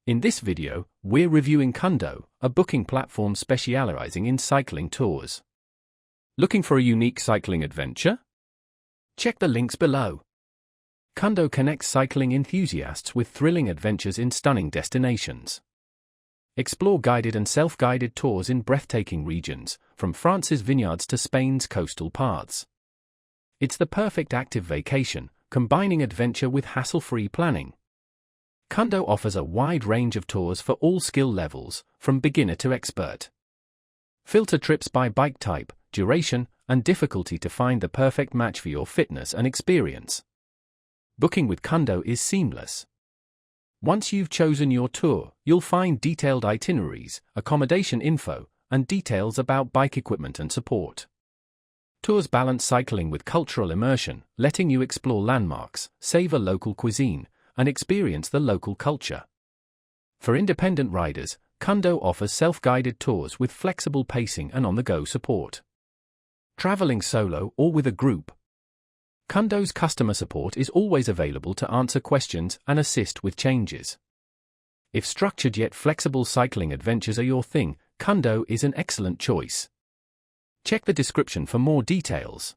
In this video, we're reviewing Cundo, a booking platform specializing in cycling tours. Looking for a unique cycling adventure? Check the links below. Cundo connects cycling enthusiasts with thrilling adventures in stunning destinations. Explore guided and self-guided tours in breathtaking regions, from France's vineyards to Spain's coastal paths. It's the perfect active vacation, combining adventure with hassle-free planning. Cundo offers a wide range of tours for all skill levels, from beginner to expert. Filter trips by bike type, duration, and difficulty to find the perfect match for your fitness and experience. Booking with Cundo is seamless. Once you've chosen your tour, you'll find detailed itineraries, accommodation info, and details about bike equipment and support. Tours balance cycling with cultural immersion, letting you explore landmarks, savor local cuisine, and experience the local culture. For independent riders, Cundo offers self-guided tours with flexible pacing and on-the-go support. Traveling solo or with a group, Cundo's customer support is always available to answer questions and assist with changes. If structured yet flexible cycling adventures are your thing, Cundo is an excellent choice. Check the description for more details.